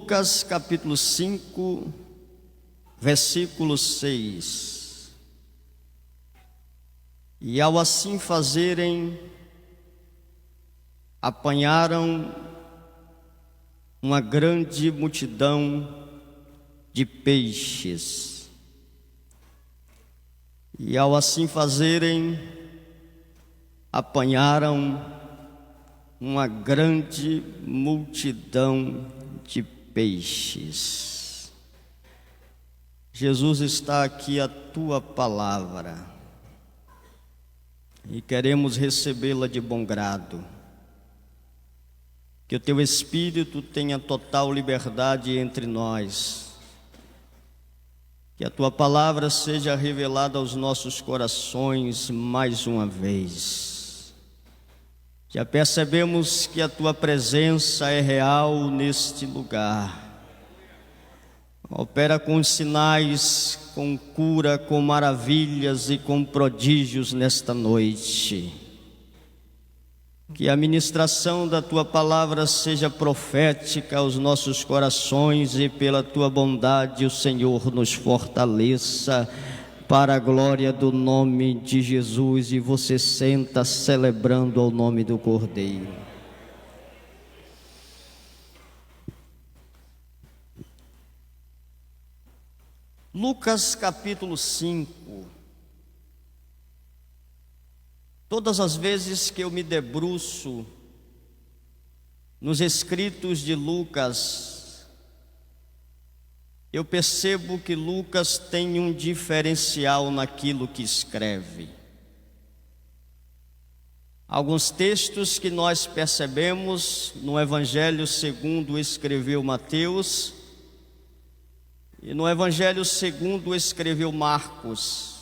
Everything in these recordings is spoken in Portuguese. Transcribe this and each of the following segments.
Lucas capítulo 5, versículo 6. E ao assim fazerem, apanharam uma grande multidão de peixes. E ao assim fazerem, apanharam uma grande multidão de peixes. Jesus, está aqui a tua palavra e queremos recebê-la de bom grado. Que o teu Espírito tenha total liberdade entre nós. Que a tua palavra seja revelada aos nossos corações mais uma vez. Já percebemos que a tua presença é real neste lugar. Opera com sinais, com cura, com maravilhas e com prodígios nesta noite. Que a ministração da tua palavra seja profética aos nossos corações e pela tua bondade o Senhor nos fortaleça para a glória do nome de Jesus. E você senta celebrando ao nome do Cordeiro. Lucas capítulo 5. Todas as vezes que eu me debruço nos escritos de Lucas, eu percebo que Lucas tem um diferencial naquilo que escreve. Alguns textos que nós percebemos no Evangelho segundo escreveu Mateus e no Evangelho segundo escreveu Marcos.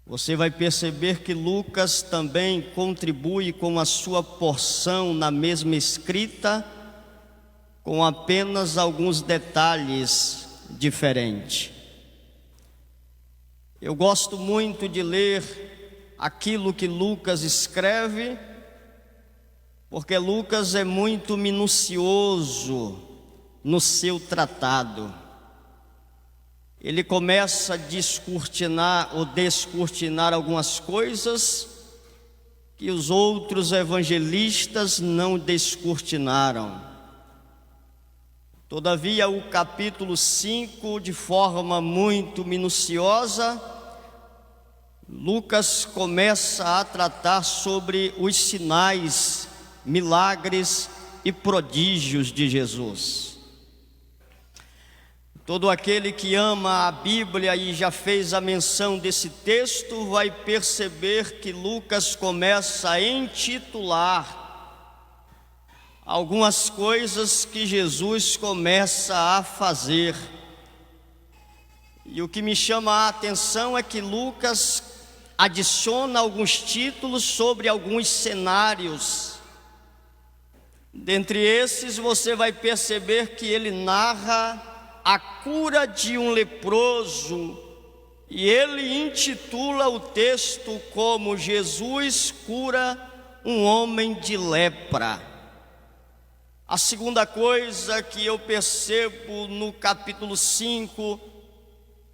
Você vai perceber que Lucas também contribui com a sua porção na mesma escrita, com apenas alguns detalhes diferentes. Eu gosto muito de ler aquilo que Lucas escreve, porque Lucas é muito minucioso no seu tratado. Ele começa a descortinar algumas coisas que os outros evangelistas não descortinaram. Todavia, o capítulo 5, de forma muito minuciosa, Lucas começa a tratar sobre os sinais, milagres e prodígios de Jesus. Todo aquele que ama a Bíblia e já fez a menção desse texto vai perceber que Lucas começa a intitular algumas coisas que Jesus começa a fazer. E o que me chama a atenção é que Lucas adiciona alguns títulos sobre alguns cenários. Dentre esses, você vai perceber que ele narra a cura de um leproso, e ele intitula o texto como Jesus cura um homem de lepra. A segunda coisa que eu percebo no capítulo 5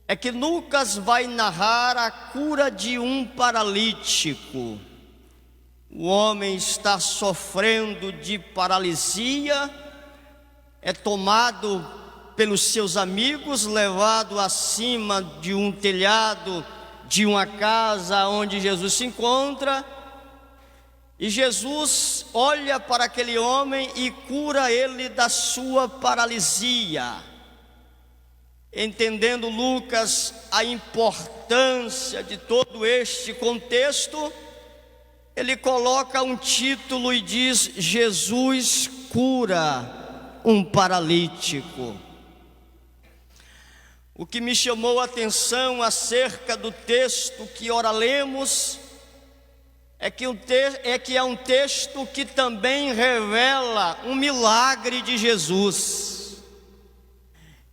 é que Lucas vai narrar a cura de um paralítico. O homem está sofrendo de paralisia, é tomado pelos seus amigos, levado acima de um telhado de uma casa onde Jesus se encontra, e Jesus olha para aquele homem e cura ele da sua paralisia. Entendendo Lucas a importância de todo este contexto, ele coloca um título e diz: Jesus cura um paralítico. O que me chamou a atenção acerca do texto que ora lemos é que é um texto que também revela um milagre de Jesus.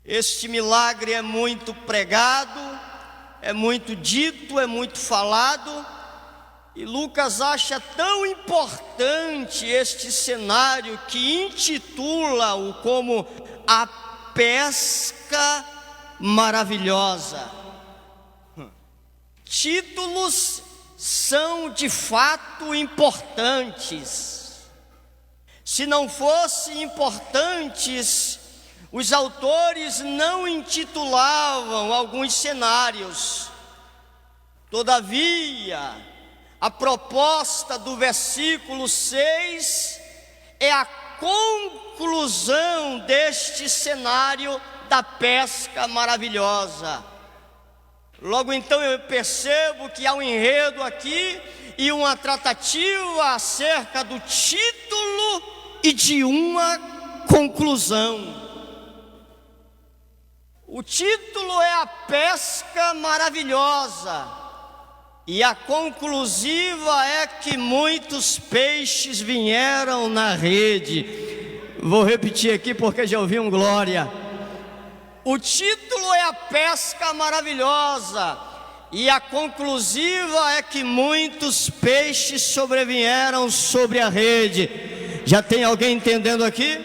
Este milagre é muito pregado, é muito dito, é muito falado, E Lucas acha tão importante este cenário que intitula-o como a pesca maravilhosa. Títulos são de fato importantes. Se não fossem importantes, os autores não intitulavam alguns cenários. Todavia, a proposta do versículo 6 é a conclusão deste cenário da pesca maravilhosa. Logo então eu percebo que há um enredo aqui e uma tratativa acerca do título e de uma conclusão. O título é a pesca maravilhosa e a conclusiva é que muitos peixes vieram na rede. Vou repetir aqui porque já ouvi um glória. O título é a pesca maravilhosa e a conclusiva é que muitos peixes sobrevieram sobre a rede. Já tem alguém entendendo aqui?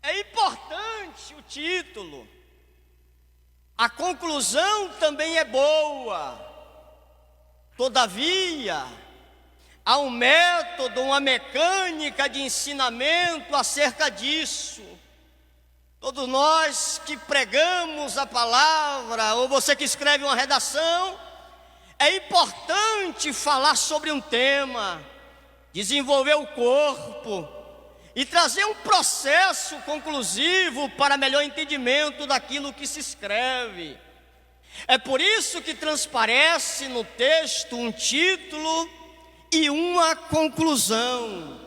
É importante o título. A conclusão também é boa. Todavia, há um método, uma mecânica de ensinamento acerca disso. Todos nós que pregamos a palavra, ou você que escreve uma redação, é importante falar sobre um tema, desenvolver o corpo e trazer um processo conclusivo para melhor entendimento daquilo que se escreve. É por isso que transparece no texto um título e uma conclusão.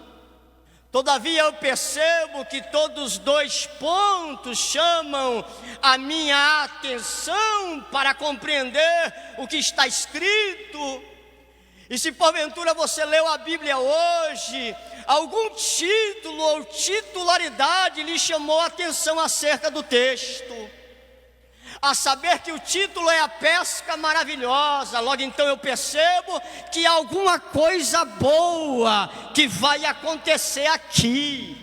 Todavia eu percebo que todos os dois pontos chamam a minha atenção para compreender o que está escrito. E se porventura você leu a Bíblia hoje, algum título ou titularidade lhe chamou a atenção acerca do texto, a saber que o título é a pesca maravilhosa, logo então eu percebo que há alguma coisa boa que vai acontecer aqui.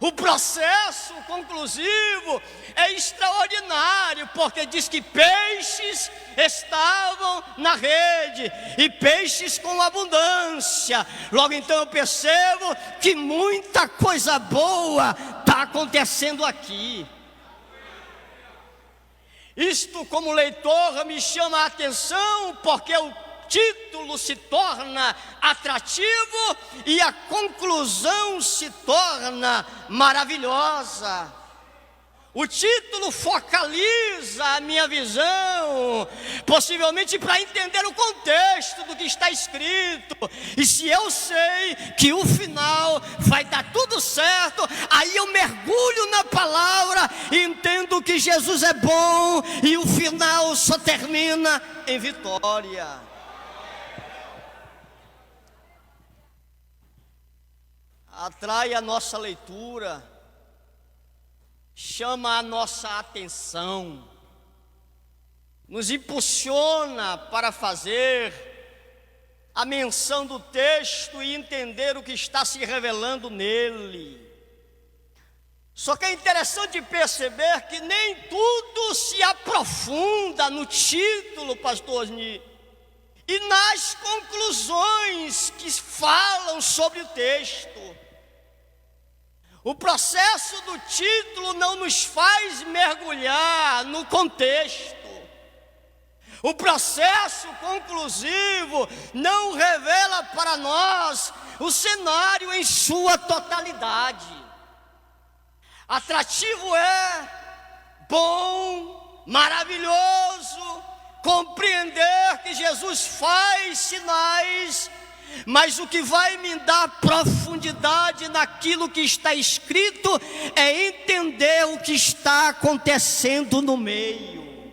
O processo conclusivo é extraordinário, porque diz que peixes estavam na rede, e peixes com abundância. Logo então eu percebo que muita coisa boa está acontecendo aqui. Isto, como leitor, me chama a atenção, porque o título se torna atrativo e a conclusão se torna maravilhosa. O título focaliza a minha visão, possivelmente para entender o contexto do que está escrito. E se eu sei que o final vai dar tudo certo, aí eu mergulho na palavra e entendo que Jesus é bom e o final só termina em vitória. Atrai a nossa leitura, chama a nossa atenção, nos impulsiona para fazer a menção do texto e entender o que está se revelando nele. Só que é interessante perceber que nem tudo se aprofunda no título, pastor Osni, e nas conclusões que falam sobre o texto. O processo do título não nos faz mergulhar no contexto. O processo conclusivo não revela para nós o cenário em sua totalidade. Atrativo é, bom, maravilhoso, compreender que Jesus faz sinais, mas o que vai me dar profundidade naquilo que está escrito é entender o que está acontecendo no meio.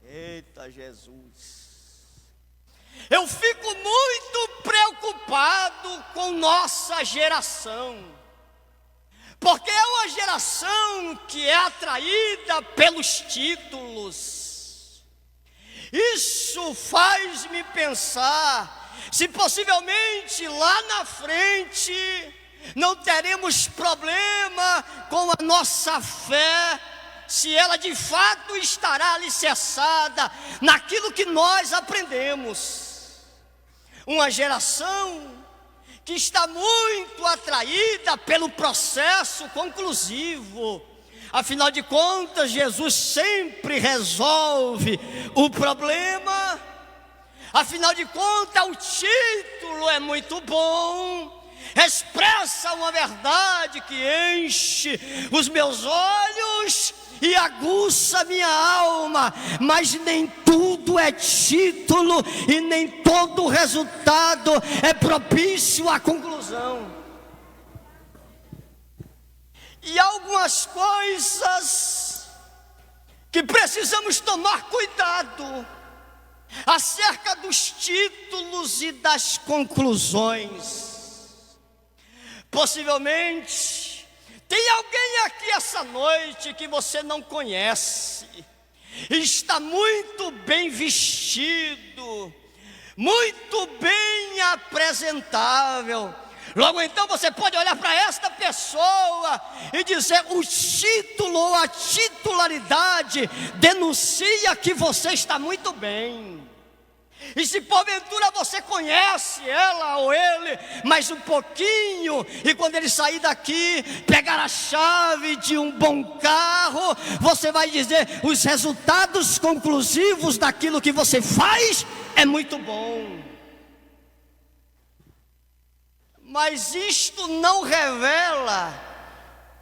Eita Jesus! Eu fico muito preocupado com nossa geração, porque é uma geração que é atraída pelos títulos. Isso faz-me pensar se possivelmente lá na frente não teremos problema com a nossa fé, se ela de fato estará alicerçada naquilo que nós aprendemos. Uma geração que está muito atraída pelo processo conclusivo. Afinal de contas, Jesus sempre resolve o problema. Afinal de contas, o título é muito bom, expressa uma verdade que enche os meus olhos e aguça minha alma, mas nem tudo é título e nem todo resultado é propício à conclusão. E algumas coisas que precisamos tomar cuidado acerca dos títulos e das conclusões. Possivelmente tem alguém aqui essa noite que você não conhece, está muito bem vestido, muito bem apresentável. Logo então você pode olhar para esta pessoa e dizer: o título ou a titularidade denuncia que você está muito bem. E se porventura você conhece ela ou ele mais um pouquinho, e quando ele sair daqui, pegar a chave de um bom carro, você vai dizer: os resultados conclusivos daquilo que você faz é muito bom. Mas isto não revela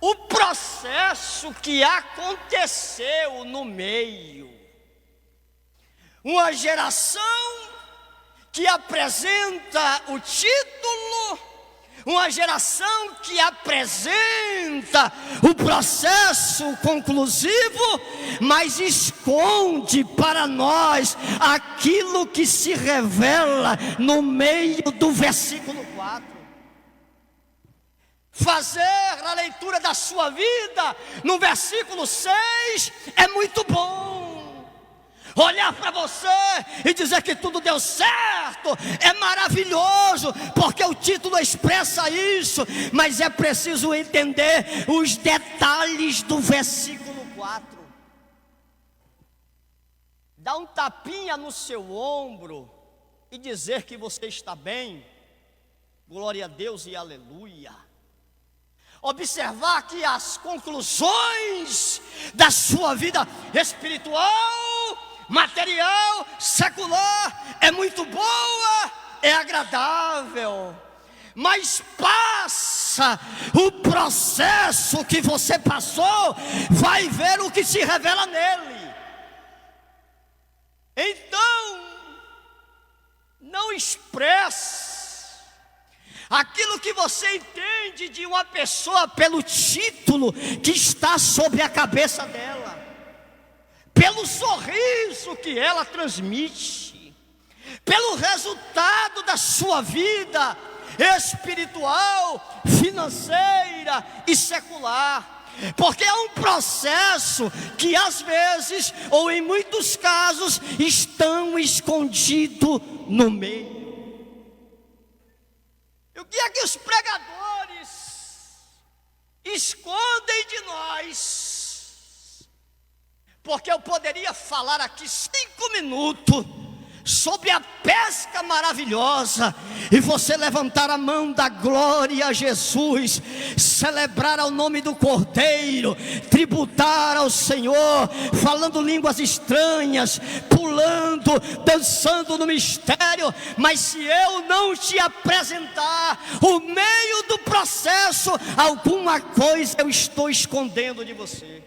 o processo que aconteceu no meio. Uma geração que apresenta o título, uma geração que apresenta o processo conclusivo, mas esconde para nós aquilo que se revela no meio do versículo 4. Fazer a leitura da sua vida no versículo 6 é muito bom. Olhar para você e dizer que tudo deu certo é maravilhoso, porque o título expressa isso, mas é preciso entender os detalhes do versículo 4. Dar um tapinha no seu ombro e dizer que você está bem, glória a Deus e aleluia. Observar que as conclusões da sua vida espiritual, material, secular é muito boa, é agradável, mas passa o processo que você passou, vai ver o que se revela nele. Então, não expresse aquilo que você entende de uma pessoa pelo título que está sobre a cabeça dela, pelo sorriso que ela transmite, pelo resultado da sua vida espiritual, financeira e secular. Porque é um processo que às vezes, ou em muitos casos, estão escondidos no meio. O que é que os pregadores escondem de nós? Porque eu poderia falar aqui 5 minutos sobre a pesca maravilhosa, e você levantar a mão da glória a Jesus, celebrar ao nome do Cordeiro, tributar ao Senhor, falando línguas estranhas, pulando, dançando no mistério. Mas se eu não te apresentar o meio do processo, alguma coisa eu estou escondendo de você.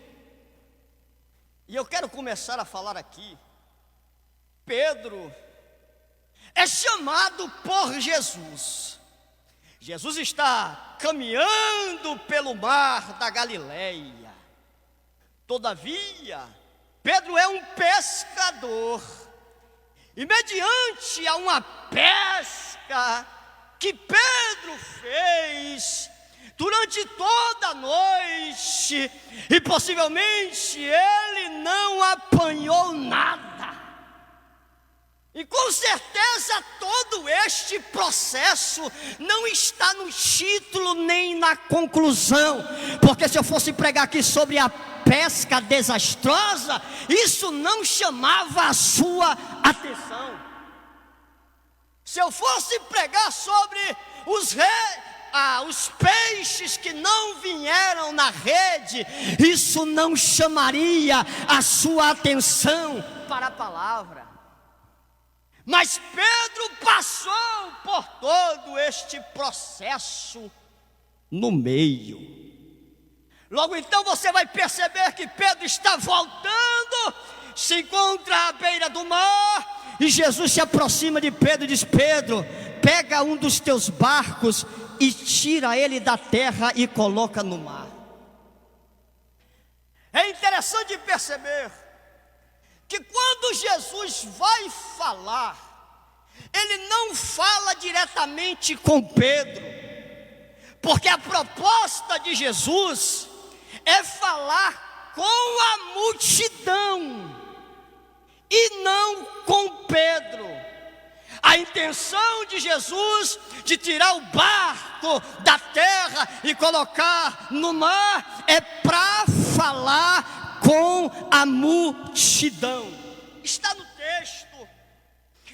E eu quero começar a falar aqui. Pedro é chamado por Jesus. Jesus está caminhando pelo mar da Galileia. Todavia, Pedro é um pescador. E mediante a uma pesca que Pedro fez durante toda a noite, e possivelmente ele não apanhou nada. E com certeza todo este processo não está no título nem na conclusão, porque se eu fosse pregar aqui sobre a pesca desastrosa, isso não chamava a sua atenção. Se eu fosse pregar sobre os peixes que não vieram na rede, isso não chamaria a sua atenção para a palavra. Mas Pedro passou por todo este processo no meio. Logo então você vai perceber que Pedro está voltando, se encontra à beira do mar, e Jesus se aproxima de Pedro e diz: Pedro, pega um dos teus barcos e tira ele da terra e coloca no mar. É interessante perceber que quando Jesus vai falar, ele não fala diretamente com Pedro, porque a proposta de Jesus é falar com a multidão e não com Pedro. A intenção de Jesus de tirar o barco da terra e colocar no mar é para falar com a multidão. Está no texto.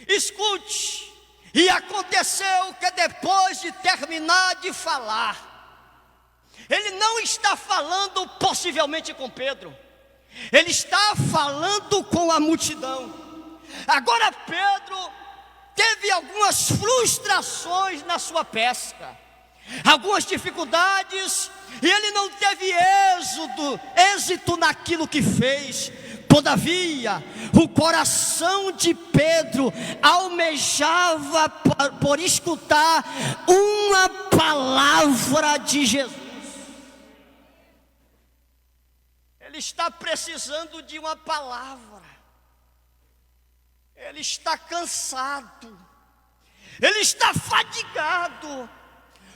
Escute. E aconteceu que depois de terminar de falar, ele não está falando possivelmente com Pedro, ele está falando com a multidão. Agora Pedro teve algumas frustrações na sua pesca, algumas dificuldades, e ele não teve êxito naquilo que fez. Todavia, o coração de Pedro almejava por escutar uma palavra de Jesus. Ele está precisando de uma palavra. Ele está cansado. Ele está fadigado.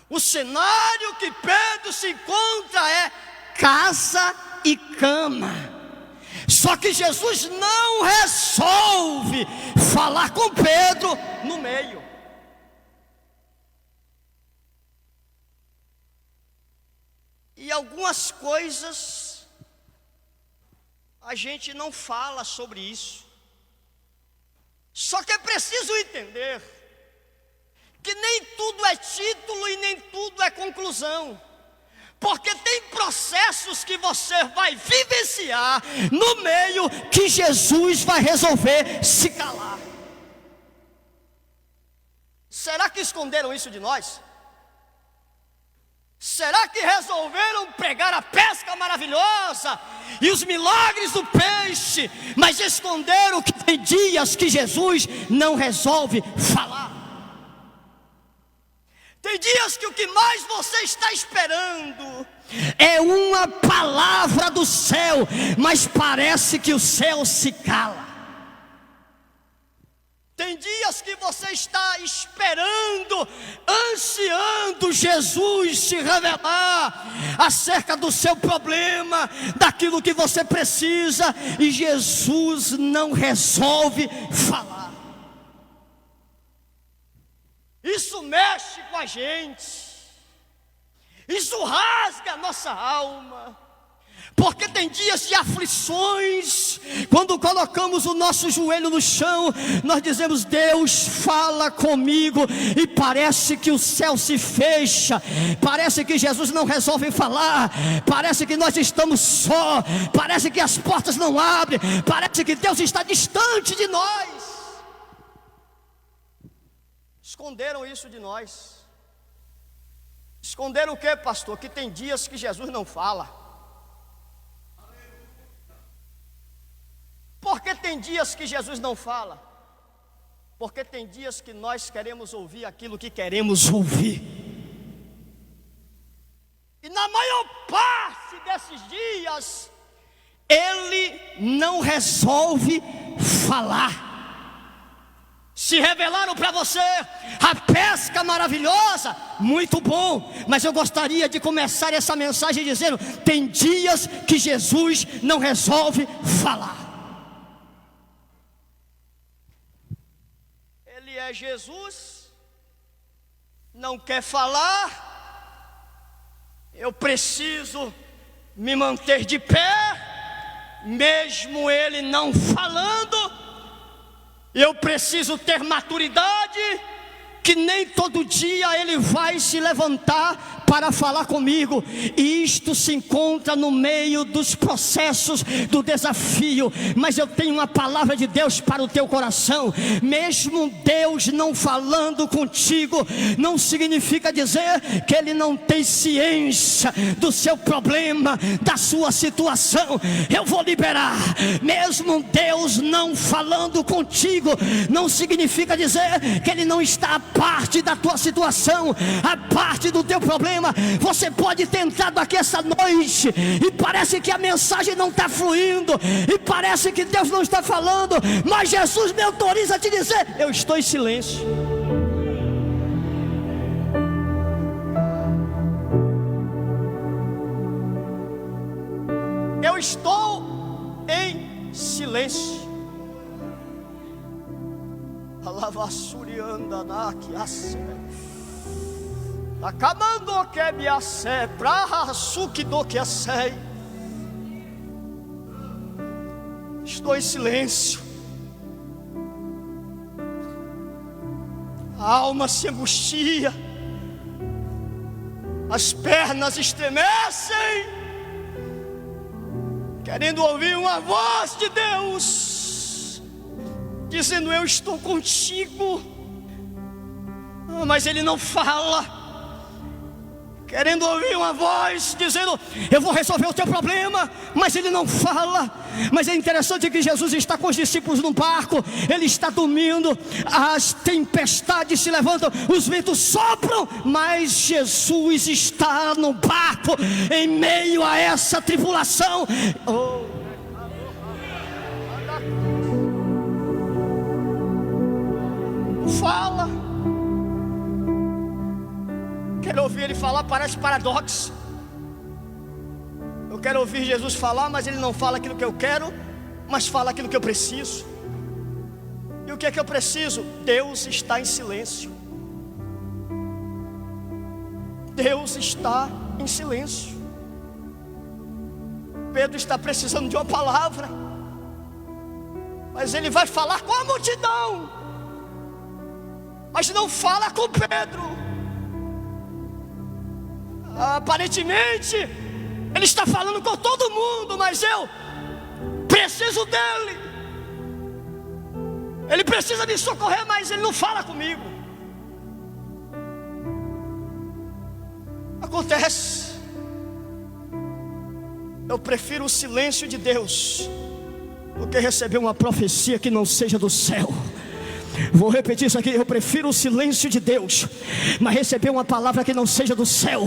O cenário que Pedro se encontra é casa e cama. Só que Jesus não resolve falar com Pedro no meio. E algumas coisas a gente não fala sobre isso. Só que é preciso entender que nem tudo é título e nem tudo é conclusão. Porque tem processos que você vai vivenciar no meio que Jesus vai resolver se calar. Será que esconderam isso de nós? Será que resolveram pregar a pesca maravilhosa e os milagres do peixe, mas esconderam que tem dias que Jesus não resolve falar? Tem dias que o que mais você está esperando é uma palavra do céu, mas parece que o céu se cala. Tem dias que você está esperando, ansiando Jesus se revelar acerca do seu problema, daquilo que você precisa, e Jesus não resolve falar. Isso mexe com a gente, isso rasga a nossa alma, porque tem dias de aflições, quando colocamos o nosso joelho no chão, nós dizemos: Deus, fala comigo, e parece que o céu se fecha, parece que Jesus não resolve falar, parece que nós estamos só, parece que as portas não abrem, parece que Deus está distante de nós. Esconderam isso de nós. Esconderam o que, pastor? Que tem dias que Jesus não fala. Por que tem dias que Jesus não fala? Porque tem dias que nós queremos ouvir aquilo que queremos ouvir. E na maior parte desses dias, Ele não resolve falar. Se revelaram para você a pesca maravilhosa, muito bom, mas eu gostaria de começar essa mensagem dizendo: tem dias que Jesus não resolve falar. Jesus não quer falar, eu preciso me manter de pé, mesmo Ele não falando. Eu preciso ter maturidade, que nem todo dia Ele vai se levantar para falar comigo, e isto se encontra no meio dos processos do desafio. Mas eu tenho uma palavra de Deus para o teu coração. Mesmo Deus não falando contigo, não significa dizer que Ele não tem ciência do seu problema, da sua situação. Eu vou liberar. Mesmo Deus não falando contigo, não significa dizer que Ele não está a parte da tua situação, a parte do teu problema. Você pode ter entrado aqui essa noite e parece que a mensagem não está fluindo, e parece que Deus não está falando, mas Jesus me autoriza a te dizer: eu estou em silêncio. Eu estou em silêncio. Alavassurianda na quiasse. Acabando que me assé, pra suque do que assé. Estou em silêncio. A alma se angustia, as pernas estremecem, querendo ouvir uma voz de Deus, dizendo: eu estou contigo. Mas Ele não fala. Querendo ouvir uma voz dizendo: eu vou resolver o teu problema, mas Ele não fala. Mas é interessante que Jesus está com os discípulos no barco, Ele está dormindo, as tempestades se levantam, os ventos sopram, mas Jesus está no barco, em meio a essa tribulação. Fala. Quero ouvir Ele falar, parece paradoxo. Eu quero ouvir Jesus falar, mas Ele não fala aquilo que eu quero, mas fala aquilo que eu preciso. E o que é que eu preciso? Deus está em silêncio. Deus está em silêncio. Pedro está precisando de uma palavra, mas ele vai falar com a multidão, mas não fala com Pedro. Aparentemente Ele está falando com todo mundo, mas eu preciso dEle. Ele precisa me socorrer, mas Ele não fala comigo. Acontece. Eu prefiro o silêncio de Deus do que receber uma profecia que não seja do céu. Vou repetir isso aqui: eu prefiro o silêncio de Deus, mas receber uma palavra que não seja do céu.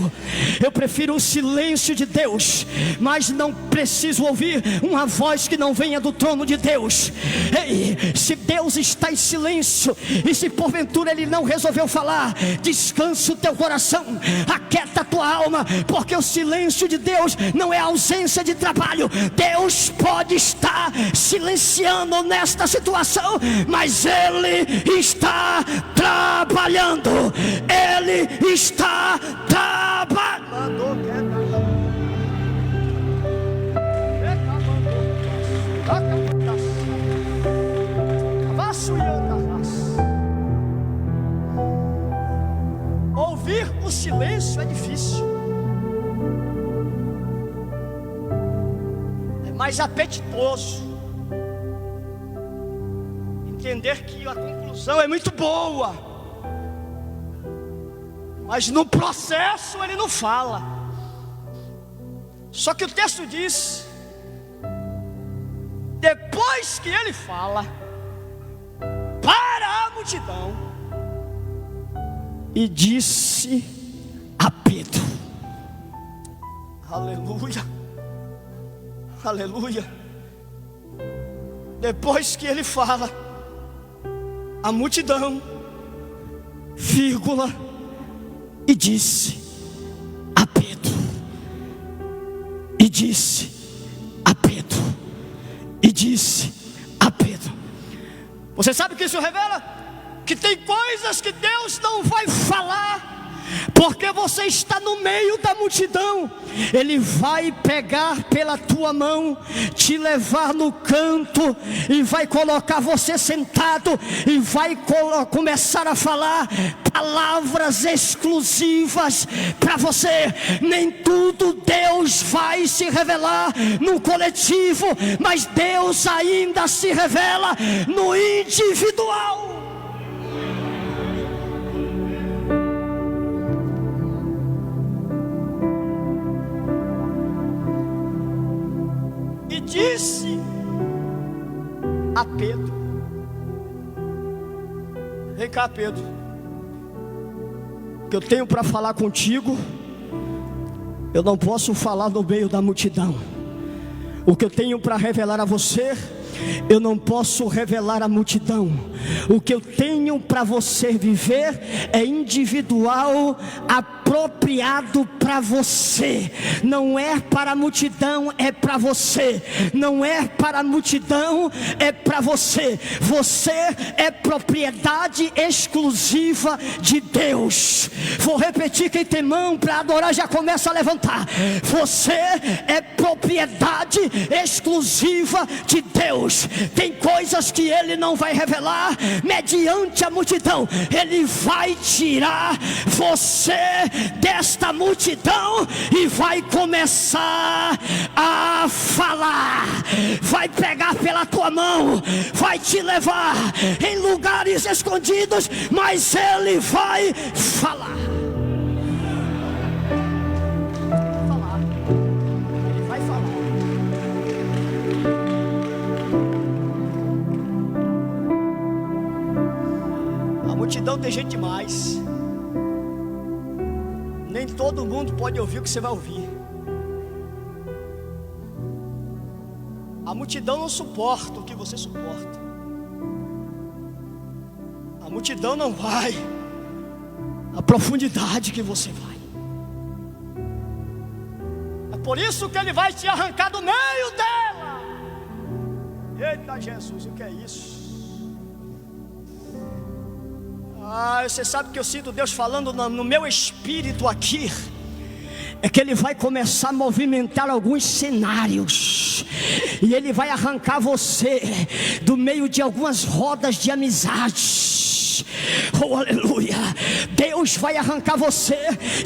Eu prefiro o silêncio de Deus, mas não preciso ouvir uma voz que não venha do trono de Deus. Ei, se Deus está em silêncio, e se porventura Ele não resolveu falar, descansa o teu coração, aquieta a tua alma, porque o silêncio de Deus não é ausência de trabalho. Deus pode estar silenciando nesta situação, mas Ele está trabalhando. Ele está trabalhando. Ouvir o silêncio é difícil, é mais apetitoso. Entender que a conclusão é muito boa, mas no processo Ele não fala. Só que o texto diz: depois que Ele fala para a multidão, e disse a Pedro. Aleluia, aleluia. Depois que Ele fala, a multidão, vírgula, e disse a Pedro, e disse a Pedro, e disse a Pedro. Você sabe o que isso revela? que tem coisas que Deus não vai falar, porque você está no meio da multidão. Ele vai pegar pela tua mão, te levar no canto, e vai colocar você sentado, e vai começar a falar palavras exclusivas para você. Nem tudo Deus vai se revelar no coletivo, mas Deus ainda se revela no individual. Disse a Pedro: vem cá, Pedro, que eu tenho para falar contigo, eu não posso falar no meio da multidão. O que eu tenho para revelar a você, eu não posso revelar à multidão. O que eu tenho para você viver é individual, apropriado para você. Não é para a multidão, é para você. Não é para a multidão, é para você. Você é propriedade exclusiva de Deus. Vou repetir, quem tem mão para adorar já começa a levantar. Você é propriedade exclusiva de Deus. Tem coisas que Ele não vai revelar mediante a multidão. Ele vai tirar você desta multidão e vai começar a falar. Vai pegar pela tua mão, vai te levar em lugares escondidos, mas Ele vai falar. Ele vai falar. A multidão tem gente demais. Nem todo mundo pode ouvir o que você vai ouvir. A multidão não suporta o que você suporta. A multidão não vai na profundidade que você vai. É por isso que Ele vai te arrancar do meio dela. Eita Jesus, o que é isso? Você sabe que eu sinto Deus falando no meu espírito aqui. É que Ele vai começar a movimentar alguns cenários, e Ele vai arrancar você do meio de algumas rodas de amizades. Oh, aleluia. Deus vai arrancar você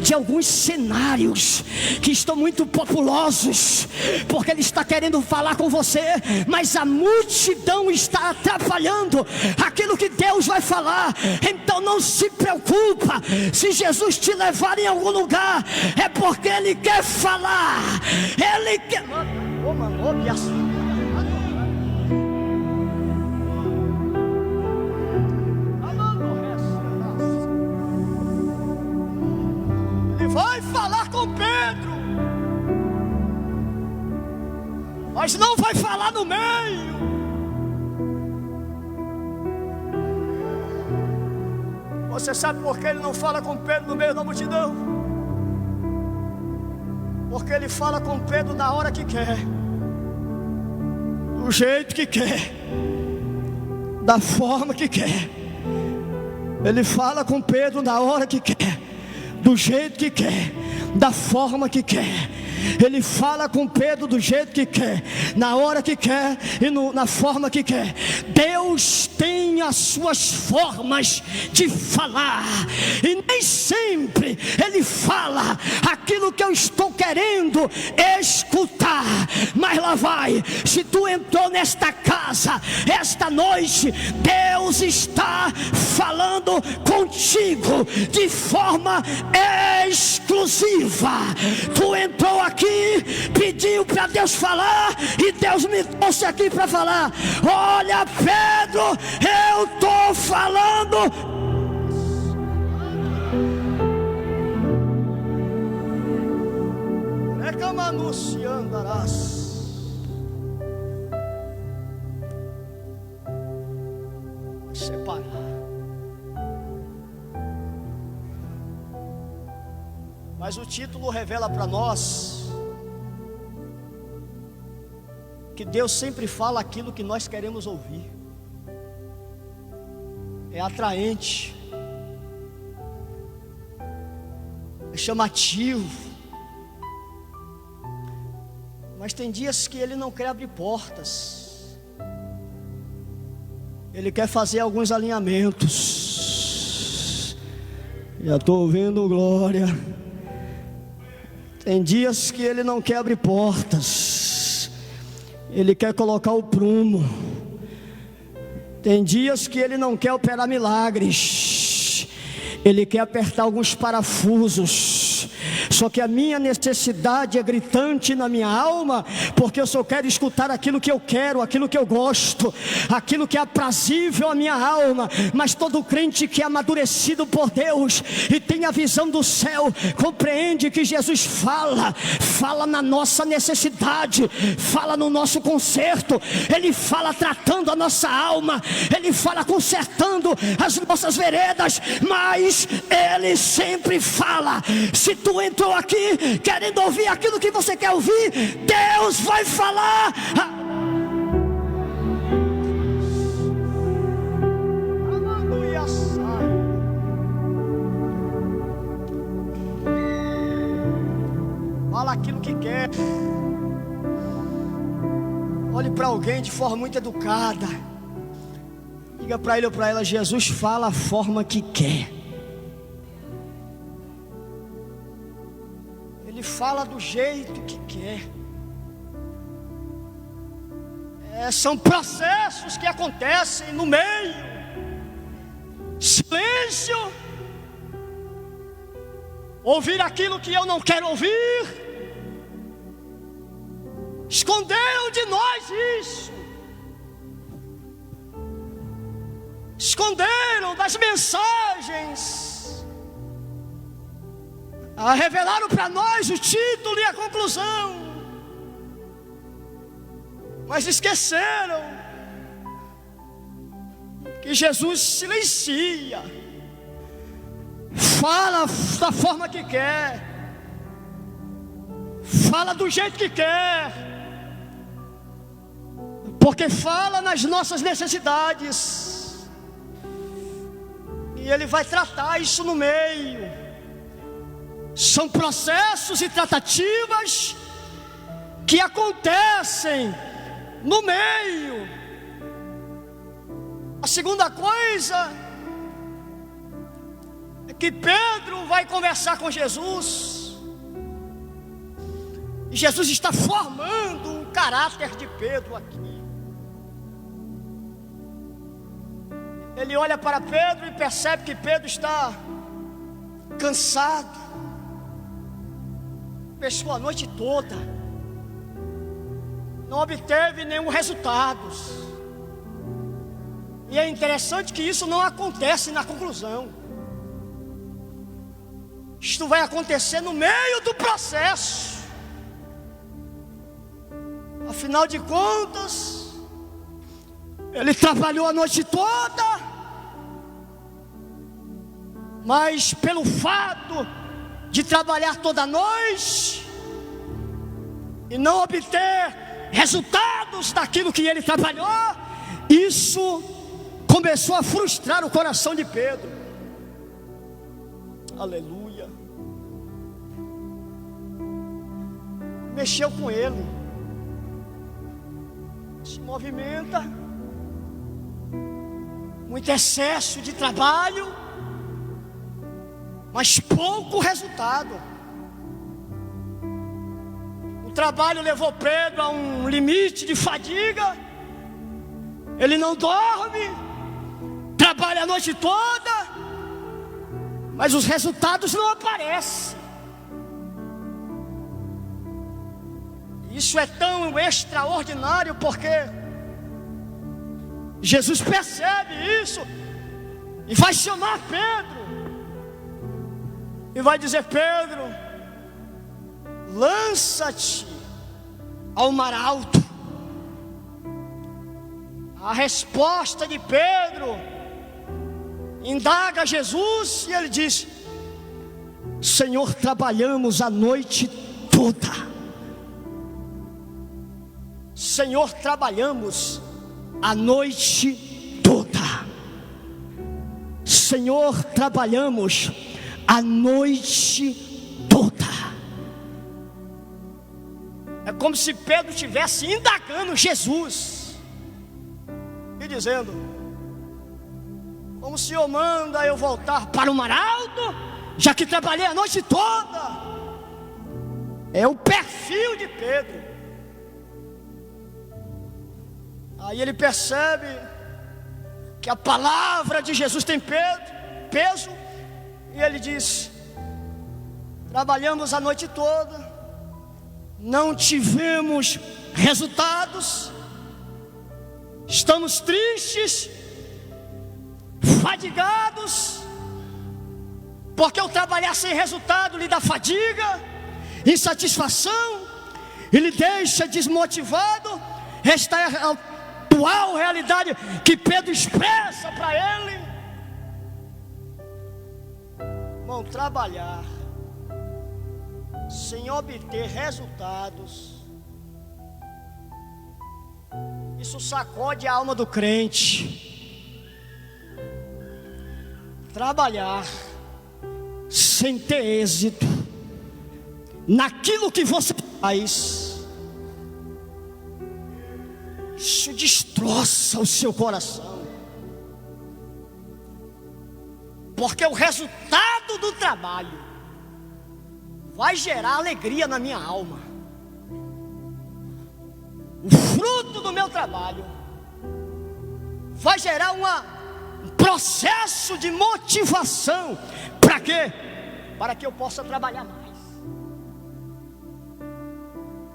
de alguns cenários que estão muito populosos, porque Ele está querendo falar com você, mas a multidão está atrapalhando aquilo que Deus vai falar. Então não se preocupa. Se Jesus te levar em algum lugar, é porque Ele quer falar. Ele quer. Vai falar com Pedro, mas não vai falar no meio. Você sabe por que Ele não fala com Pedro no meio da multidão? Porque Ele fala com Pedro na hora que quer, do jeito que quer, da forma que quer. Ele fala com Pedro na hora que quer, do jeito que quer, da forma que quer. Ele fala com Pedro do jeito que quer, na hora que quer e na forma que quer. Deus tem as suas formas de falar, e nem sempre Ele fala aquilo que eu estou querendo escutar. Mas lá vai, se tu entrou nesta casa esta noite, Deus está falando contigo de forma exclusiva. Tu entrou aqui, pediu para Deus falar, e Deus me trouxe aqui para falar. Olha, Pedro, eu estou falando. Recamanuci andarás. Separar. Mas o título revela para nós que Deus sempre fala aquilo que nós queremos ouvir. é atraente, é chamativo, mas tem dias que ele não quer abrir portas, ele quer fazer alguns alinhamentos. Já estou ouvindo glória. Tem dias que ele não quer abrir portas, ele quer colocar o prumo. Tem dias que ele não quer operar milagres, ele quer apertar alguns parafusos. Só que a minha necessidade é gritante na minha alma, porque eu só quero escutar aquilo que eu quero, aquilo que eu gosto, aquilo que é aprazível à minha alma. Mas todo crente que é amadurecido por Deus e tem a visão do céu, compreende que Jesus fala na nossa necessidade, fala no nosso conserto, Ele fala tratando a nossa alma, Ele fala consertando as nossas veredas, mas Ele sempre fala. Se tu entrou aqui querendo ouvir aquilo que você quer ouvir, Deus vai falar. Fala aquilo que quer. Olhe para alguém de forma muito educada, diga para ele ou para ela: Jesus fala a forma que quer. Ele fala do jeito que quer. São processos que acontecem no meio. Silêncio. Ouvir aquilo que eu não quero ouvir. Esconderam de nós isso. Esconderam das mensagens. Revelaram para nós o título e a conclusão, mas esqueceram que Jesus silencia, fala da forma que quer, fala do jeito que quer, porque fala nas nossas necessidades, e Ele vai tratar isso no meio. São processos e tratativas que acontecem no meio. A segunda coisa é que Pedro vai conversar com Jesus, e Jesus está formando o caráter de Pedro aqui. Ele olha para Pedro e percebe que Pedro está cansado, pescou a noite toda, não obteve nenhum resultado. E é interessante que isso não acontece na conclusão. Isto vai acontecer no meio do processo. Afinal de contas, ele trabalhou a noite toda, mas pelo fato de trabalhar toda noite e não obter resultados daquilo que ele trabalhou, isso começou a frustrar o coração de Pedro. Aleluia. Mexeu com ele. Se movimenta. Muito excesso de trabalho, mas pouco resultado. O trabalho levou Pedro a um limite de fadiga. Ele não dorme, trabalha a noite toda, mas os resultados não aparecem. Isso é tão extraordinário porque Jesus percebe isso e vai chamar Pedro e vai dizer: Pedro, lança-te ao mar alto. A resposta de Pedro indaga Jesus e ele diz: Senhor, trabalhamos a noite toda. Senhor, trabalhamos a noite toda. Senhor, trabalhamos a noite toda. É como se Pedro estivesse indagando Jesus e dizendo: como o Senhor manda eu voltar para o mar alto, já que trabalhei a noite toda? É o perfil de Pedro. Aí ele percebe que a palavra de Jesus tem peso, e ele diz: trabalhamos a noite toda, não tivemos resultados, estamos tristes, fadigados, porque o trabalhar sem resultado lhe dá fadiga, insatisfação, e lhe deixa desmotivado. Esta é a atual realidade que Pedro expressa para ele. Irmão, trabalhar sem obter resultados, isso sacode a alma do crente. Trabalhar sem ter êxito naquilo que você faz, isso destroça o seu coração, porque o resultado do trabalho vai gerar alegria na minha alma. O fruto do meu trabalho vai gerar um processo de motivação. Para quê? Para que eu possa trabalhar mais.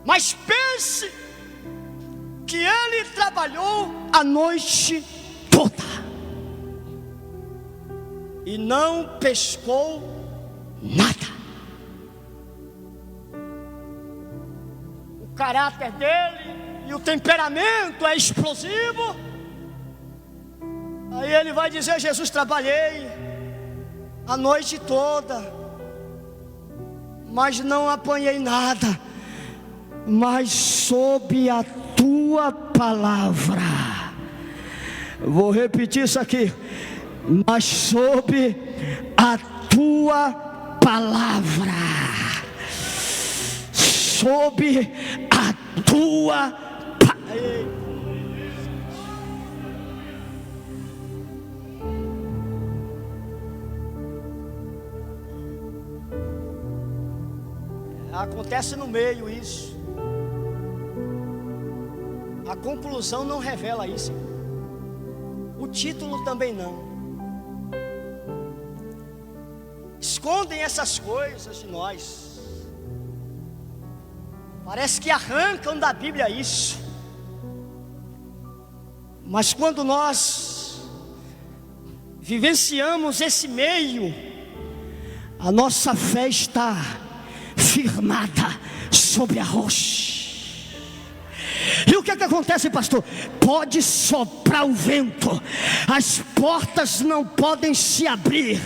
Mas pense que ele trabalhou a noite toda e não pescou nada. O caráter dele e o temperamento é explosivo. Aí ele vai dizer: Jesus, trabalhei a noite toda, mas não apanhei nada, mas sob a tua palavra. Vou repetir isso aqui: mas sob a tua palavra, sob a tua palavra. Acontece no meio isso. A conclusão não revela isso. O título também não. Escondem essas coisas de nós. Parece que arrancam da Bíblia isso. Mas quando nós vivenciamos esse meio, a nossa fé está firmada sobre a rocha. E o que é que acontece, pastor? Pode soprar o vento, as portas não podem se abrir,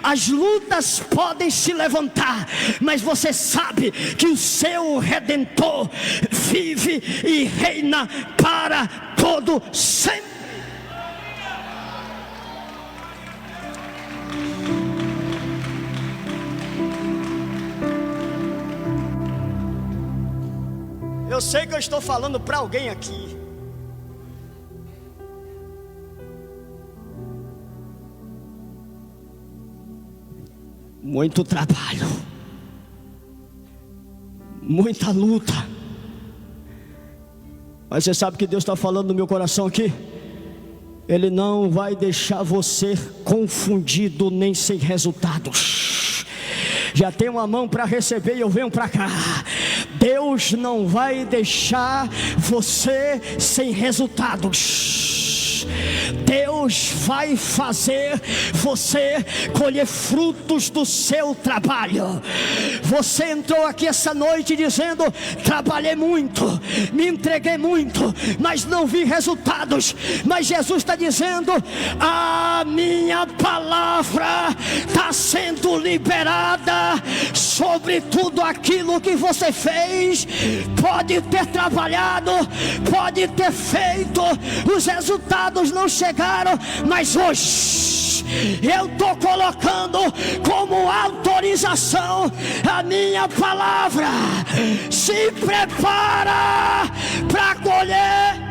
as lutas podem se levantar, mas você sabe que o seu Redentor vive e reina para todo sempre. Eu sei que eu estou falando para alguém aqui. Muito trabalho, muita luta, mas você sabe que Deus está falando no meu coração aqui. Ele não vai deixar você confundido nem sem resultados. Já tem uma mão para receber e eu venho para cá. Deus não vai deixar você sem resultados. Deus vai fazer você colher frutos do seu trabalho. Você entrou aqui essa noite dizendo: trabalhei muito, me entreguei muito, mas não vi resultados. Mas Jesus está dizendo: a minha palavra está sendo liberada sobre tudo aquilo que você fez. Pode ter trabalhado, pode ter feito, os resultados resultados não chegaram, mas hoje eu estou colocando como autorização a minha palavra. Se prepara para colher.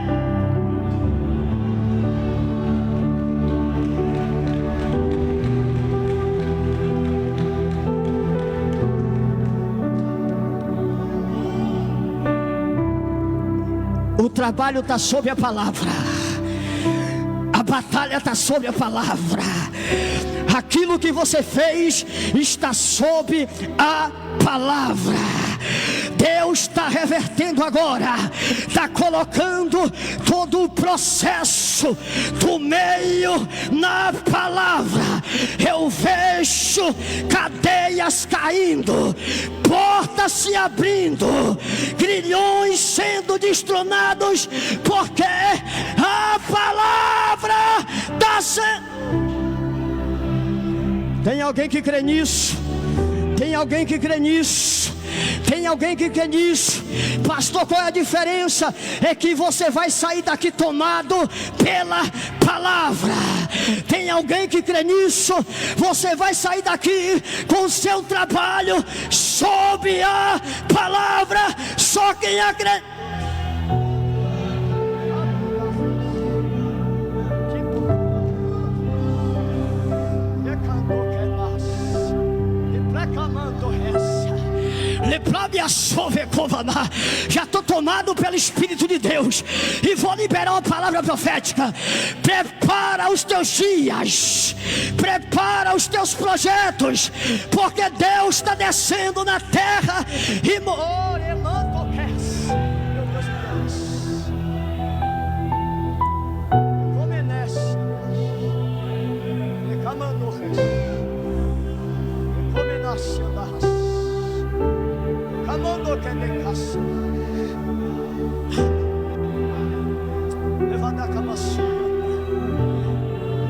O trabalho está sobre a palavra, a batalha está sobre a palavra, aquilo que você fez está sob a palavra. Deus está revertendo agora, está colocando todo o processo do meio na palavra. Eu vejo cadeias caindo, portas se abrindo, grilhões sendo destronados, porque a palavra está sendo. Tem alguém que crê nisso? Tem alguém que crê nisso? Tem alguém que crê nisso? Pastor, qual é a diferença? É que você vai sair daqui tomado pela palavra. Tem alguém que crê nisso? Você vai sair daqui com o seu trabalho sob a palavra. Só quem acredita. Já estou tomado pelo Espírito de Deus e vou liberar uma palavra profética. Prepara os teus dias, prepara os teus projetos, porque Deus está descendo na terra e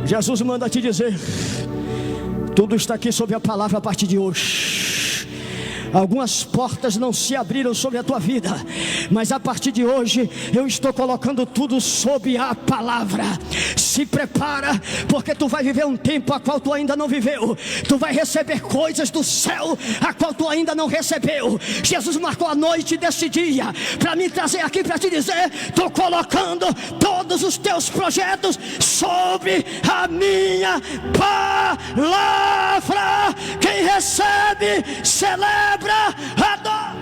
Jesus manda te dizer: tudo está aqui sob a palavra a partir de hoje. Algumas portas não se abriram sobre a tua vida, mas a partir de hoje eu estou colocando tudo sob a palavra. Se prepara, porque tu vai viver um tempo a qual tu ainda não viveu. Tu vai receber coisas do céu a qual tu ainda não recebeu. Jesus marcou a noite desse dia para me trazer aqui para te dizer: estou colocando todos os teus projetos sobre a minha palavra. Quem recebe, celebra, adora.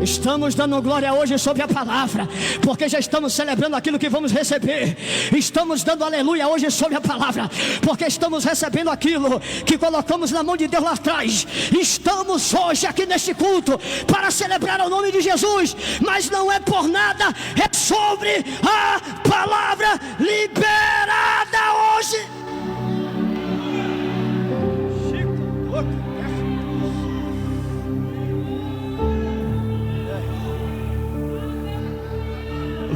Estamos dando glória hoje sobre a palavra, porque já estamos celebrando aquilo que vamos receber. Estamos dando aleluia hoje sobre a palavra, porque estamos recebendo aquilo que colocamos na mão de Deus lá atrás. Estamos hoje aqui neste culto para celebrar o nome de Jesus, mas não é por nada, é sobre a palavra liberada hoje.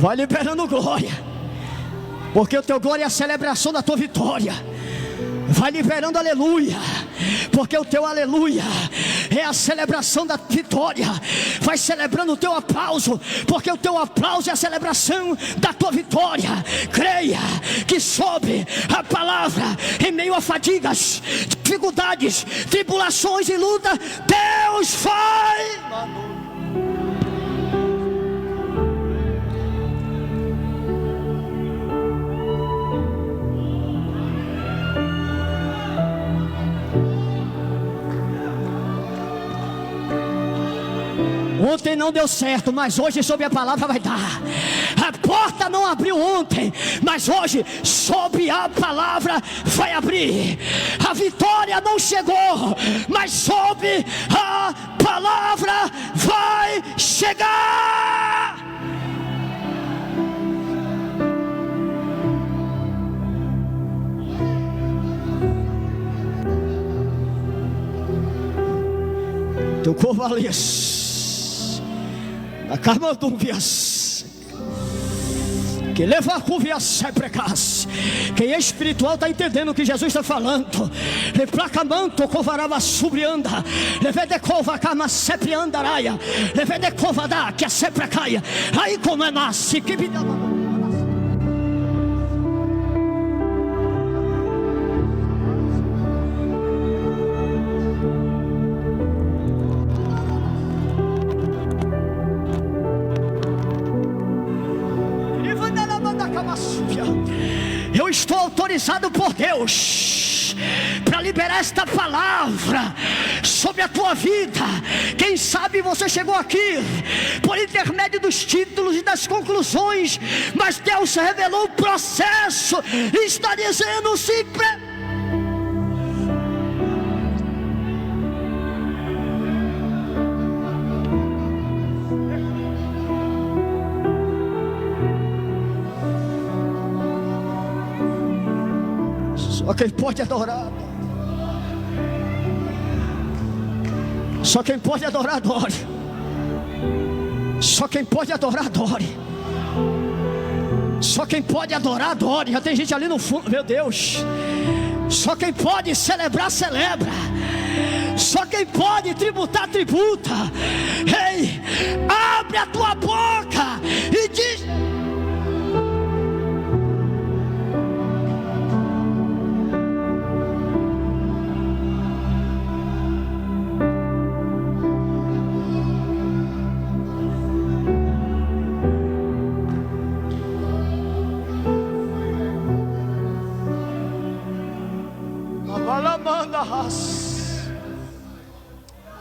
Vai liberando glória, porque o teu glória é a celebração da tua vitória. Vai liberando aleluia, porque o teu aleluia é a celebração da vitória. Vai celebrando o teu aplauso, porque o teu aplauso é a celebração da tua vitória. Creia que sob a palavra, em meio a fadigas, dificuldades, tribulações e luta, Deus vai. Ontem não deu certo, mas hoje sob a palavra vai dar. A porta não abriu ontem, mas hoje sob a palavra vai abrir. A vitória não chegou, mas sob a palavra vai chegar. Teu corpo alias. que leva a curva e a seprecas. Quem é espiritual está entendendo o que Jesus está falando. Leplacamanto covarava subrianda, levedecova cama sepriandaraia, levedecova da que a seprecaia. Aí como é nasce que vida. Eu estou autorizado por Deus para liberar esta palavra sobre a tua vida. Quem sabe você chegou aqui por intermédio dos títulos e das conclusões, mas Deus revelou o processo e está dizendo: se Só quem pode adorar. Só quem pode adorar, adore. Só quem pode adorar, adore. Só quem pode adorar, adore. Já tem gente ali no fundo, meu Deus. Só quem pode celebrar, celebra. Só quem pode tributar, tributa. Ei, abre a tua boca e diz: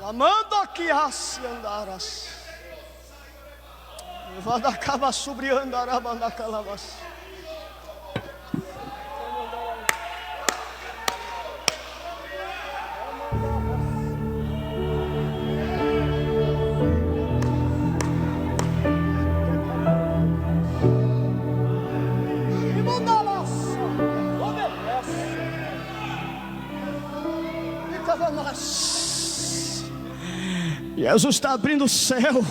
Lamando aqui assim andaras. Levada acaba sobre andarabanda calavas. Jesus está abrindo o céu.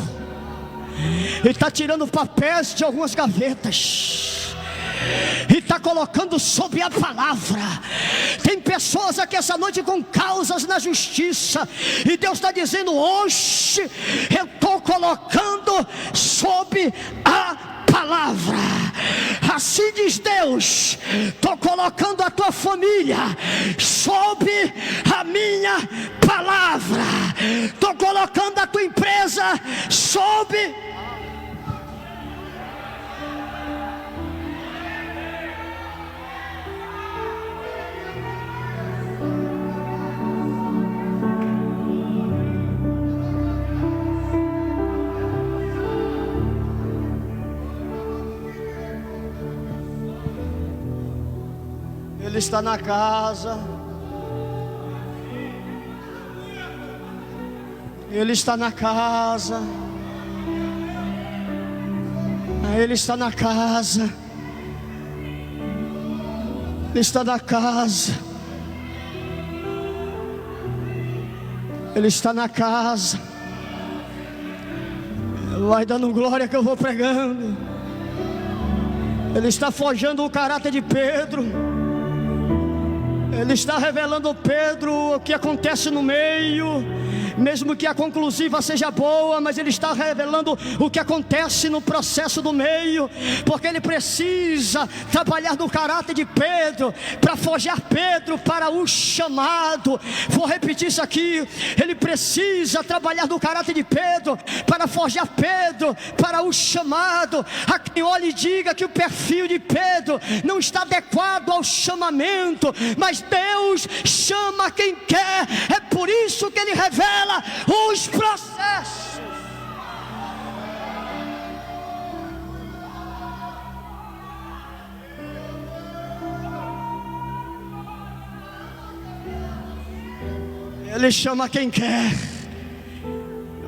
Ele está tirando papéis de algumas gavetas e está colocando sobre a palavra. Tem pessoas aqui essa noite com causas na justiça, e Deus está dizendo: hoje eu estou colocando sobre a palavra. Assim diz Deus: estou colocando a tua família sob a minha palavra. Estou colocando a tua empresa sob. Ele está na casa. Ele está na casa. Ele está na casa. Ele está na casa. Ele está na casa. Vai dando glória que eu vou pregando. Ele está forjando o caráter de Pedro. Ele está revelando a Pedro o que acontece no meio, mesmo que a conclusiva seja boa, mas ele está revelando o que acontece no processo do meio, porque ele precisa trabalhar no caráter de Pedro, para forjar Pedro para o chamado. Vou repetir isso aqui: ele precisa trabalhar no caráter de Pedro, para forjar Pedro para o chamado. A quem olhe e diga que o perfil de Pedro não está adequado ao chamamento, mas Deus chama quem quer. É por isso que ele revela os processos. Ele chama quem quer.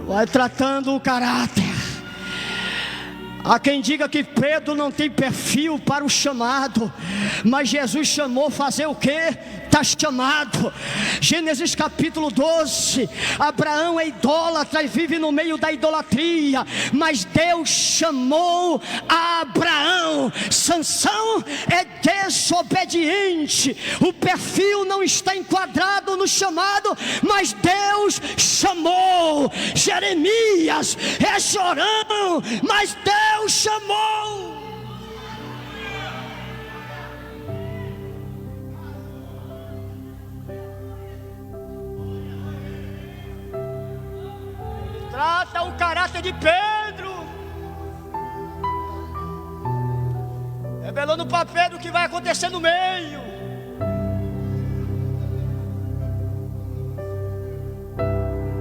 Vai tratando o caráter. Há quem diga que Pedro não tem perfil para o chamado, mas Jesus chamou fazer o quê? está chamado. Gênesis capítulo 12, Abraão é idólatra e vive no meio da idolatria, mas Deus chamou a Abraão. Sansão é desobediente, o perfil não está enquadrado no chamado, mas Deus chamou. Jeremias é chorão, mas Deus chamou. Trata o caráter de Pedro, revelando para Pedro o que vai acontecer no meio.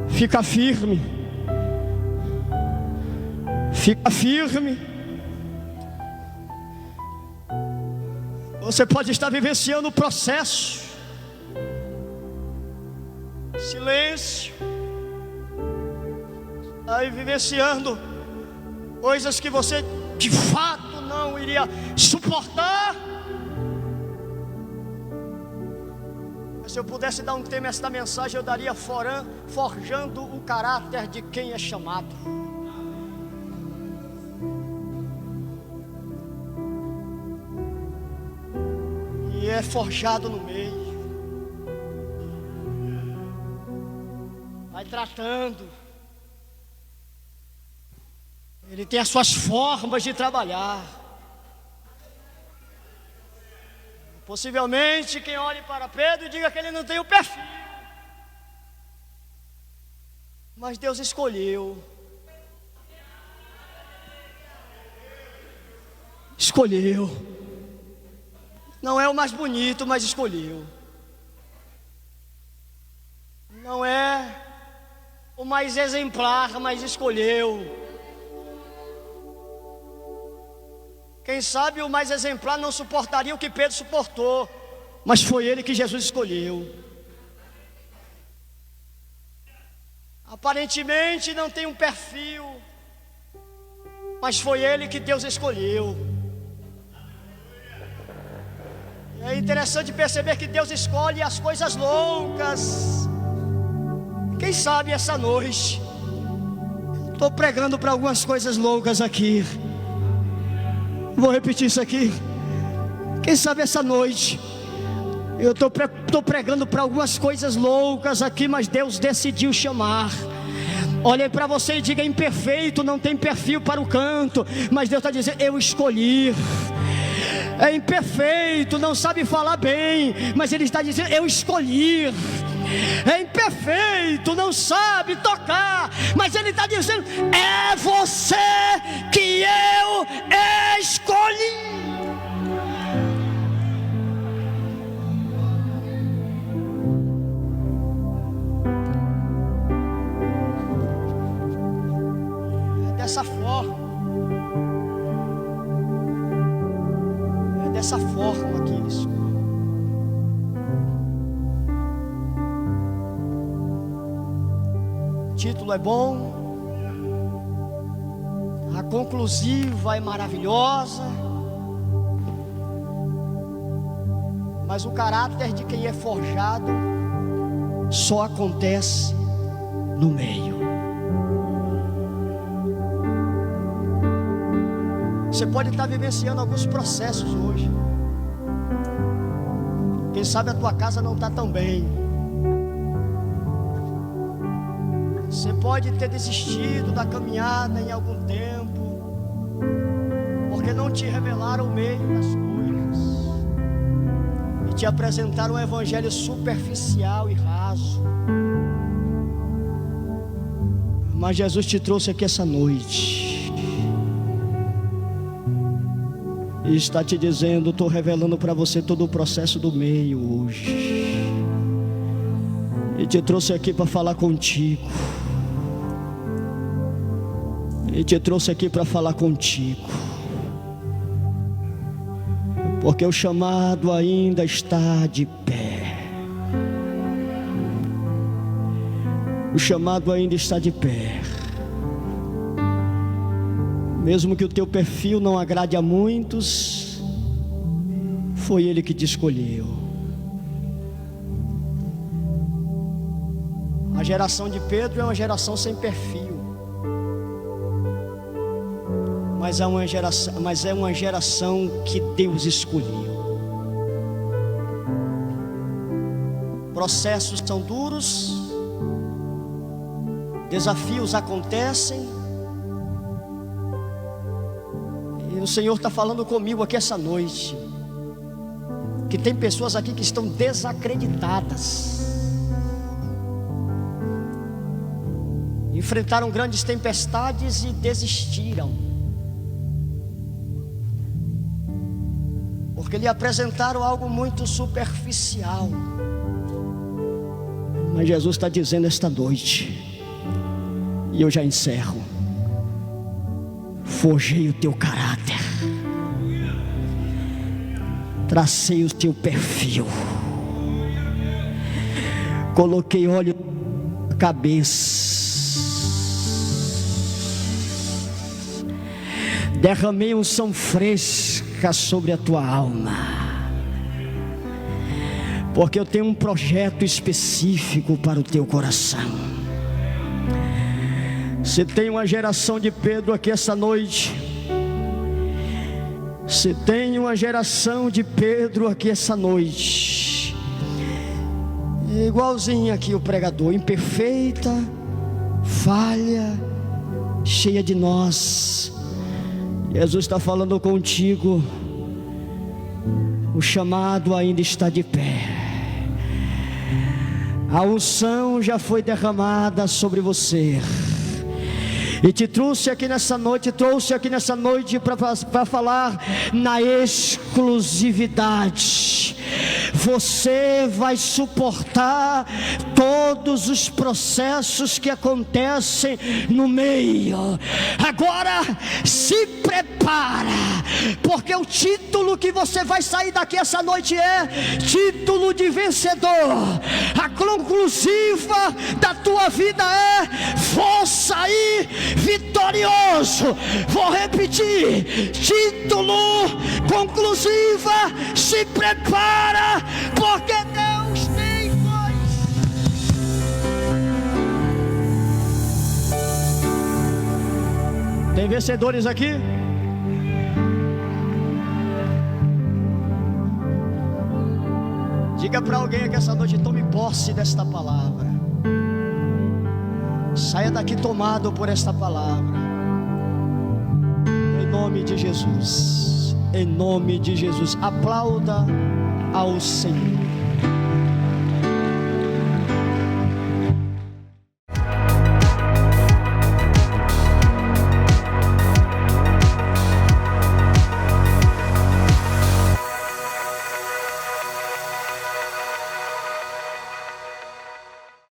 Fica firme, fica firme. Você pode estar vivenciando o processo, silêncio, aí vivenciando coisas que você de fato não iria suportar. Se eu pudesse dar um tema a esta mensagem, eu daria forjando o caráter de quem é chamado. E é forjado no meio, vai tratando. Ele tem as suas formas de trabalhar. Possivelmente quem olhe para Pedro diga que ele não tem o perfil, mas Deus escolheu. Não é o mais bonito, mas escolheu. Não é o mais exemplar, mas escolheu. Quem sabe o mais exemplar não suportaria o que Pedro suportou, mas foi ele que Jesus escolheu. Aparentemente não tem um perfil, mas foi ele que Deus escolheu. É interessante perceber que Deus escolhe as coisas loucas. Quem sabe essa noite, estou pregando para algumas coisas loucas aqui. Vou repetir isso aqui. Quem sabe essa noite eu estou pregando para algumas coisas loucas aqui, mas Deus decidiu chamar. Olhe para você e diga: imperfeito, não tem perfil para o canto, mas Deus está dizendo: eu escolhi. É imperfeito, não sabe falar bem, mas Ele está dizendo: eu escolhi. É imperfeito, não sabe tocar, mas Ele está dizendo: é você que eu escolhi. É dessa forma. É dessa forma que Ele escolhe. O título é bom, a conclusiva é maravilhosa, mas o caráter de quem é forjado só acontece no meio. Você pode estar vivenciando alguns processos hoje. Quem sabe a tua casa não está tão bem. Você pode ter desistido da caminhada em algum tempo, porque não te revelaram o meio das coisas e te apresentaram um evangelho superficial e raso. Mas Jesus te trouxe aqui essa noite e está te dizendo: estou revelando para você todo o processo do meio hoje, e te trouxe aqui para falar contigo. E te trouxe aqui para falar contigo, porque o chamado ainda está de pé. O chamado ainda está de pé. Mesmo que o teu perfil não agrade a muitos, foi Ele que te escolheu. A geração de Pedro é uma geração sem perfil, mas é uma geração que Deus escolheu. Processos são duros, desafios acontecem, e o Senhor está falando comigo aqui essa noite, que tem pessoas aqui que estão desacreditadas, enfrentaram grandes tempestades e desistiram, porque lhe apresentaram algo muito superficial. Mas Jesus está dizendo esta noite, e eu já encerro: forjei o teu caráter, tracei o teu perfil, coloquei óleo na cabeça, derramei unção fresca sobre a tua alma, porque eu tenho um projeto específico para o teu coração. Se tem uma geração de Pedro aqui essa noite, se tem uma geração de Pedro aqui essa noite, igualzinho aqui o pregador, imperfeita, falha, cheia de nós, Jesus está falando contigo, o chamado ainda está de pé. A unção já foi derramada sobre você, e te trouxe aqui nessa noite para falar na exclusividade. Você vai suportar todos os processos que acontecem no meio. Agora se prepara, porque o título que você vai sair daqui essa noite é título de vencedor. A conclusiva da tua vida é: vou sair vitorioso. Vou repetir: título, conclusiva, se prepara, porque Deus tem coisa. Tem vencedores aqui? Diga para alguém aqui essa noite: tome posse desta palavra. Saia daqui tomado por esta palavra, em nome de Jesus. Em nome de Jesus, aplauda ao Senhor.